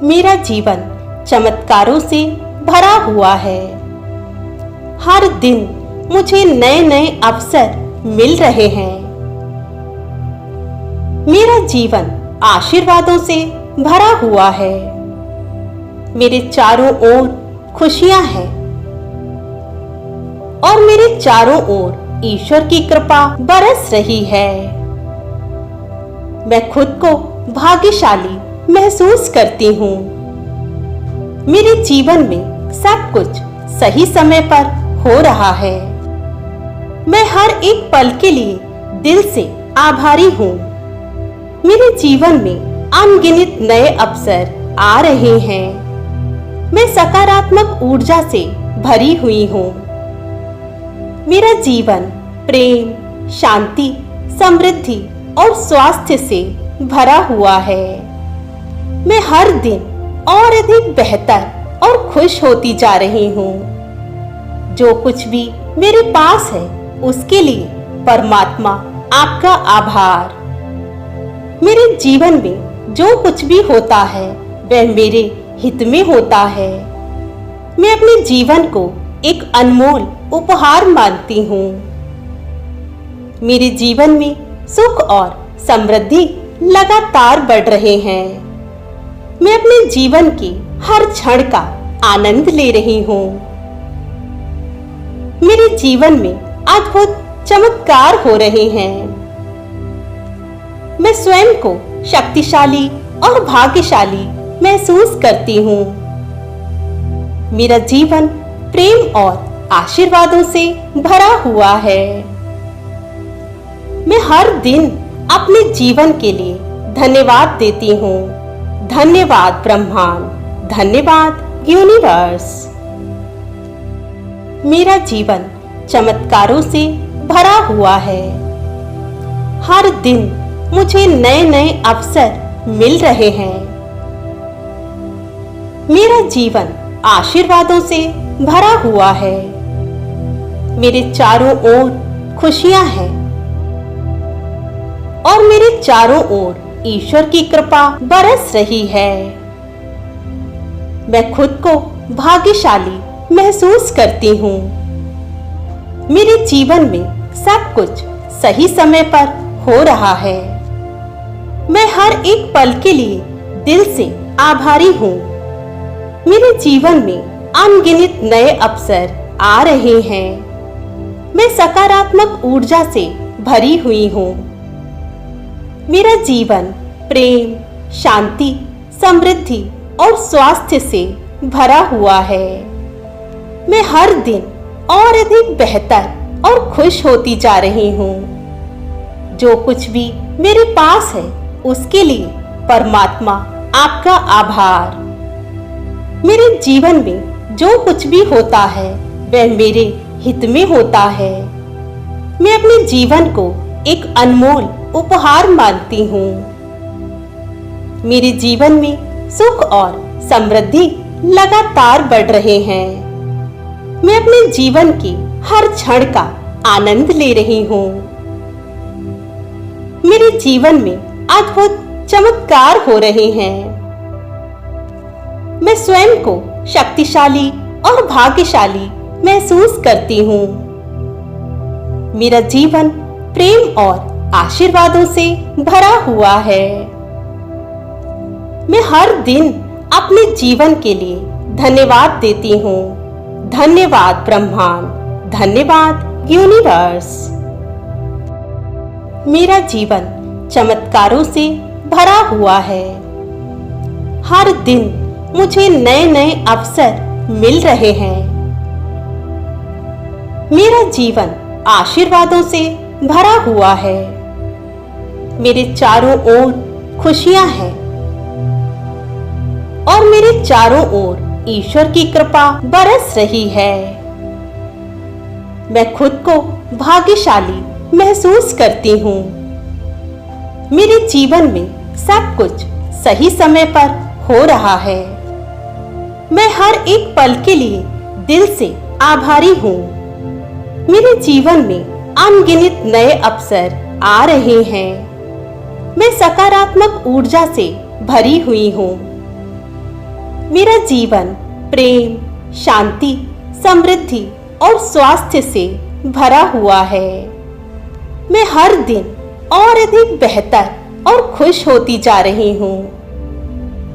मेरा जीवन चमत्कारों से भरा हुआ है। हर दिन मुझे नए नए अवसर मिल रहे हैं। मेरा जीवन आशीर्वादों से भरा हुआ है। मेरे चारों ओर खुशियां हैं और मेरे चारों ओर ईश्वर की कृपा बरस रही है। मैं खुद को भाग्यशाली महसूस करती हूँ। मेरे जीवन में सब कुछ सही समय पर हो रहा है। मैं हर एक पल के लिए दिल से आभारी हूँ। मेरे जीवन में अनगिनत नए अवसर आ रहे हैं। मैं सकारात्मक ऊर्जा से भरी हुई हूँ। मेरा जीवन प्रेम, शांति, समृद्धि और स्वास्थ्य से भरा हुआ है। मैं हर दिन और अधिक बेहतर और खुश होती जा रही हूँ। जो कुछ भी मेरे पास है उसके लिए परमात्मा आपका आभार। मेरे जीवन में जो कुछ भी होता है वह मेरे हित में होता है। मैं अपने जीवन को एक अनमोल उपहार मानती हूँ। मेरे जीवन में सुख और समृद्धि लगातार बढ़ रहे हैं। मैं अपने जीवन के हर क्षण का आनंद ले रही हूँ। मेरे जीवन में अद्भुत चमत्कार हो रहे हैं। मैं स्वयं को शक्तिशाली और भाग्यशाली महसूस करती हूँ। मेरा जीवन प्रेम और आशीर्वादों से भरा हुआ है। मैं हर दिन अपने जीवन के लिए धन्यवाद देती हूँ। धन्यवाद ब्रह्मांड, धन्यवाद यूनिवर्स। मेरा जीवन चमत्कारों से भरा हुआ है। हर दिन मुझे नए नए अवसर मिल रहे हैं। मेरा जीवन आशीर्वादों से भरा हुआ है। मेरे चारों ओर खुशियां हैं और मेरे चारों ओर ईश्वर की कृपा बरस रही है। मैं खुद को भाग्यशाली महसूस करती हूँ। मेरे जीवन में सब कुछ सही समय पर हो रहा है। मैं हर एक पल के लिए दिल से आभारी हूँ। मेरे जीवन में अनगिनत नए अवसर आ रहे हैं। मैं सकारात्मक ऊर्जा से भरी हुई हूँ। मेरा जीवन प्रेम, शांति, समृद्धि और स्वास्थ्य से भरा हुआ है। मैं हर दिन और अधिक बेहतर और खुश होती जा रही हूँ। जो कुछ भी मेरे पास है उसके लिए परमात्मा आपका आभार। मेरे जीवन में जो कुछ भी होता है वह मेरे हित में होता है। मैं अपने जीवन को एक अनमोल उपहार मानती हूँ। मेरे जीवन में सुख और समृद्धि लगातार बढ़ रहे हैं। मैं अपने जीवन के हर क्षण का आनंद ले रही हूँ। मेरे जीवन में अद्भुत चमत्कार हो रहे हैं। मैं स्वयं को शक्तिशाली और भाग्यशाली महसूस करती हूँ। मेरा जीवन प्रेम और आशीर्वादों से भरा हुआ है। मैं हर दिन अपने जीवन के लिए धन्यवाद देती हूँ। धन्यवाद ब्रह्मांड, धन्यवाद यूनिवर्स। मेरा जीवन चमत्कारों से भरा हुआ है। हर दिन मुझे नए नए अवसर मिल रहे हैं। मेरा जीवन आशीर्वादों से भरा हुआ है। मेरे चारों ओर खुशियां हैं और मेरे चारों ओर ईश्वर की कृपा बरस रही है। मैं खुद को भाग्यशाली महसूस करती हूँ। मेरे जीवन में सब कुछ सही समय पर हो रहा है। मैं हर एक पल के लिए दिल से आभारी हूँ। मेरे जीवन में अनगिनत नए अवसर आ रहे हैं। मैं सकारात्मक ऊर्जा से भरी हुई हूँ। मेरा जीवन प्रेम, शांति, समृद्धि और स्वास्थ्य से भरा हुआ है। मैं हर दिन और अधिक बेहतर और खुश होती जा रही हूँ।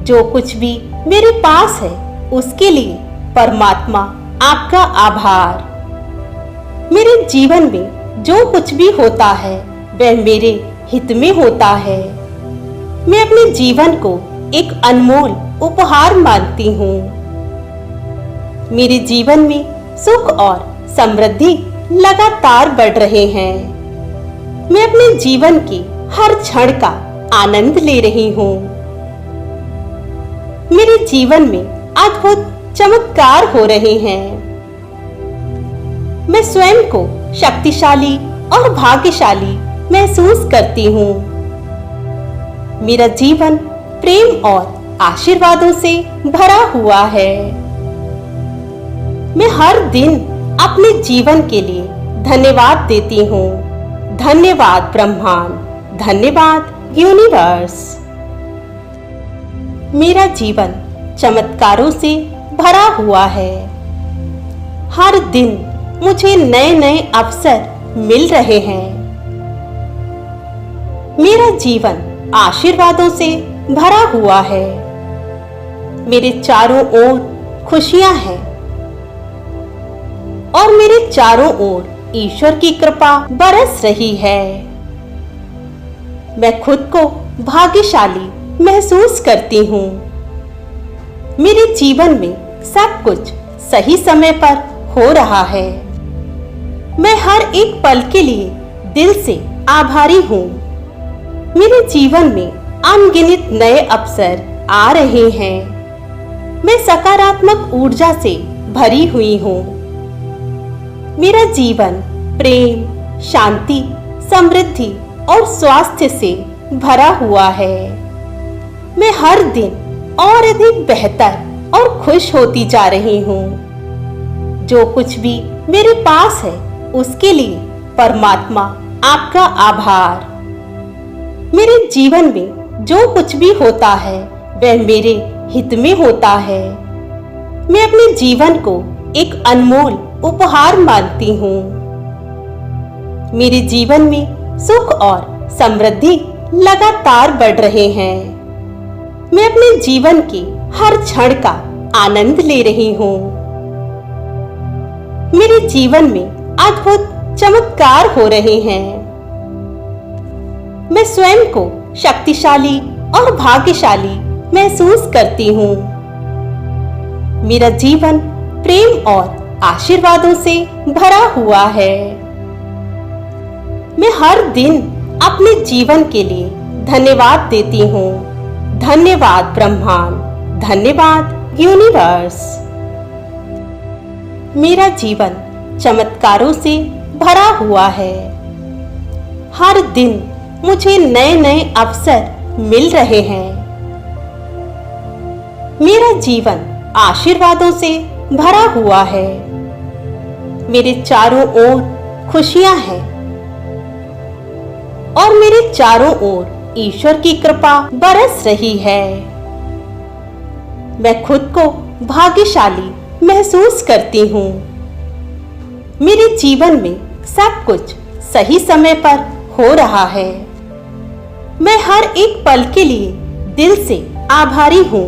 जो कुछ भी मेरे पास है उसके लिए परमात्मा आपका आभार। मेरे जीवन में जो कुछ भी होता है वह मेरे हित में होता है। मैं अपने जीवन को एक अनमोल उपहार मानती हूँ। मेरे जीवन में सुख और समृद्धि लगातार बढ़ रहे हैं। मैं अपने जीवन की हर क्षण का आनंद ले रही हूँ। मेरे जीवन में अद्भुत चमत्कार हो रहे हैं। मैं स्वयं को शक्तिशाली और भाग्यशाली महसूस करती हूँ। मेरा जीवन प्रेम और आशीर्वादों से भरा हुआ है। मैं हर दिन अपने जीवन के लिए धन्यवाद देती हूँ। धन्यवाद ब्रह्मांड, धन्यवाद यूनिवर्स। मेरा जीवन चमत्कारों से भरा हुआ है। हर दिन मुझे नए नए अवसर मिल रहे हैं। मेरा जीवन आशीर्वादों से भरा हुआ है। मेरे चारों ओर खुशियां हैं और मेरे चारों ओर ईश्वर की कृपा बरस रही है। मैं खुद को भाग्यशाली महसूस करती हूँ। मेरे जीवन में सब कुछ सही समय पर हो रहा है। मैं हर एक पल के लिए दिल से आभारी हूँ। मेरे जीवन में अनगिनत नए अवसर आ रहे हैं। मैं सकारात्मक ऊर्जा से भरी हुई हूँ। मेरा जीवन प्रेम, शांति, समृद्धि और स्वास्थ्य से भरा हुआ है। मैं हर दिन और अधिक बेहतर और खुश होती जा रही हूँ। जो कुछ भी मेरे पास है उसके लिए परमात्मा आपका आभार। मेरे जीवन में जो कुछ भी होता है वह मेरे हित में होता है। मैं अपने जीवन को एक अनमोल उपहार मानती हूँ। मेरे जीवन में सुख और समृद्धि लगातार बढ़ रहे हैं। मैं अपने जीवन की हर क्षण का आनंद ले रही हूँ। मेरे जीवन में अद्भुत चमत्कार हो रहे हैं। मैं स्वयं को शक्तिशाली और भाग्यशाली महसूस करती हूँ। मेरा जीवन प्रेम और आशीर्वादों से भरा हुआ है। मैं हर दिन अपने जीवन के लिए धन्यवाद देती हूँ। धन्यवाद ब्रह्मांड, धन्यवाद यूनिवर्स। मेरा जीवन चमत्कारों से भरा हुआ है। हर दिन मुझे नए नए अवसर मिल रहे हैं। मेरा जीवन आशीर्वादों से भरा हुआ है। मेरे चारों ओर खुशियां हैं और मेरे चारों ओर ईश्वर की कृपा बरस रही है। मैं खुद को भाग्यशाली महसूस करती हूँ। मेरे जीवन में सब कुछ सही समय पर हो रहा है। मैं हर एक पल के लिए दिल से आभारी हूँ।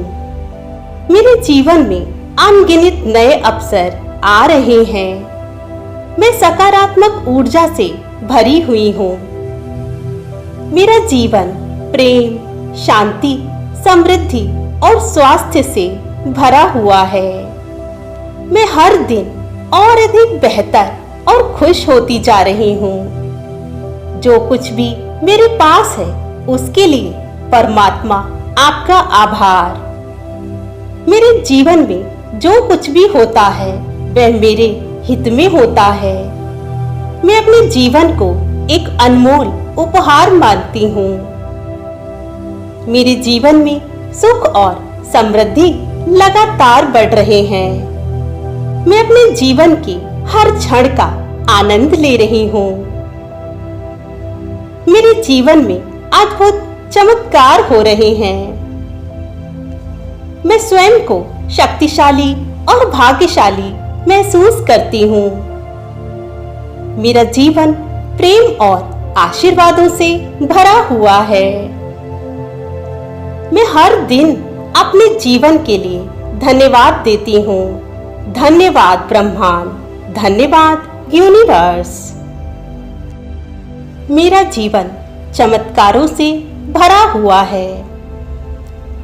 मेरे जीवन में अनगिनत नए अवसर आ रहे हैं। मैं सकारात्मक ऊर्जा से भरी हुई हूँ। मेरा जीवन प्रेम, शांति, समृद्धि और स्वास्थ्य से भरा हुआ है। मैं हर दिन और अधिक बेहतर और खुश होती जा रही हूँ। जो कुछ भी मेरे पास है उसके लिए परमात्मा आपका आभार। मेरे जीवन में जो कुछ भी होता है वह मेरे हित में होता है। मैं अपने जीवन को एक अनमोल उपहार मानती हूँ। मेरे जीवन में सुख और समृद्धि लगातार बढ़ रहे हैं। मैं अपने जीवन की हर क्षण का आनंद ले रही हूँ। मेरे जीवन में अद्भुत चमत्कार हो रहे हैं। मैं स्वयं को शक्तिशाली और भाग्यशाली महसूस करती हूँ। मेरा जीवन प्रेम और आशीर्वादों से भरा हुआ है। मैं हर दिन अपने जीवन के लिए धन्यवाद देती हूँ। धन्यवाद ब्रह्मांड, धन्यवाद यूनिवर्स। मेरा जीवन चमत्कारों से भरा हुआ है।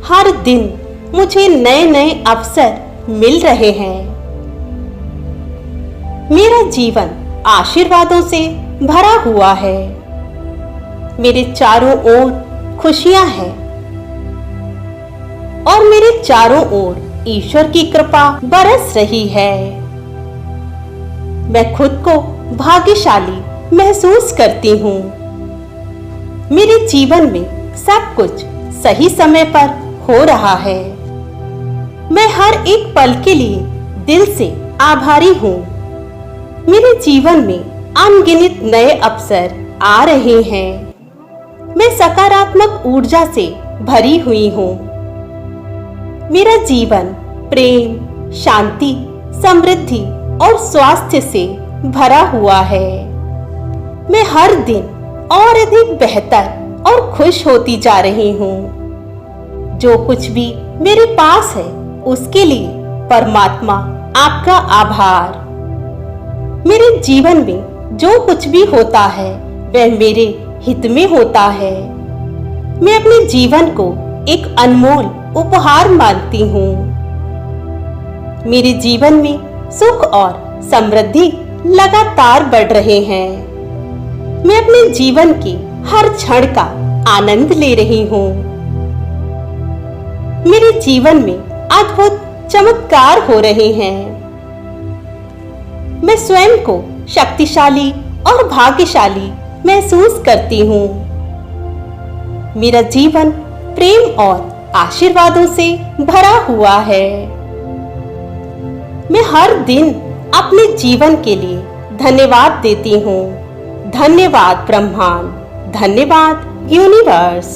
हर दिन मुझे नए नए अवसर मिल रहे हैं। मेरा जीवन आशीर्वादों से भरा हुआ है। मेरे चारों ओर खुशियां हैं और मेरे चारों ओर ईश्वर की कृपा बरस रही है। मैं खुद को भाग्यशाली महसूस करती हूँ। मेरे जीवन में सब कुछ सही समय पर हो रहा है। मैं हर एक पल के लिए दिल से आभारी हूँ। मेरे जीवन में अनगिनत नए अवसर आ रहे हैं। मैं सकारात्मक ऊर्जा से भरी हुई हूँ। मेरा जीवन प्रेम, शांति, समृद्धि और स्वास्थ्य से भरा हुआ है। मैं हर दिन और अधिक बेहतर और खुश होती जा रही हूँ। जो कुछ भी मेरे पास है उसके लिए परमात्मा आपका आभार। मेरे जीवन में जो कुछ भी होता है वह मेरे हित में होता है। मैं अपने जीवन को एक अनमोल उपहार मानती हूँ। मेरे जीवन में सुख और समृद्धि लगातार बढ़ रहे हैं। मैं अपने जीवन के हर क्षण का आनंद ले रही हूँ। मेरे जीवन में अद्भुत चमत्कार हो रहे हैं। मैं स्वयं को शक्तिशाली और भाग्यशाली महसूस करती हूँ। मेरा जीवन प्रेम और आशीर्वादों से भरा हुआ है। मैं हर दिन अपने जीवन के लिए धन्यवाद देती हूँ। धन्यवाद ब्रह्मांड, धन्यवाद यूनिवर्स।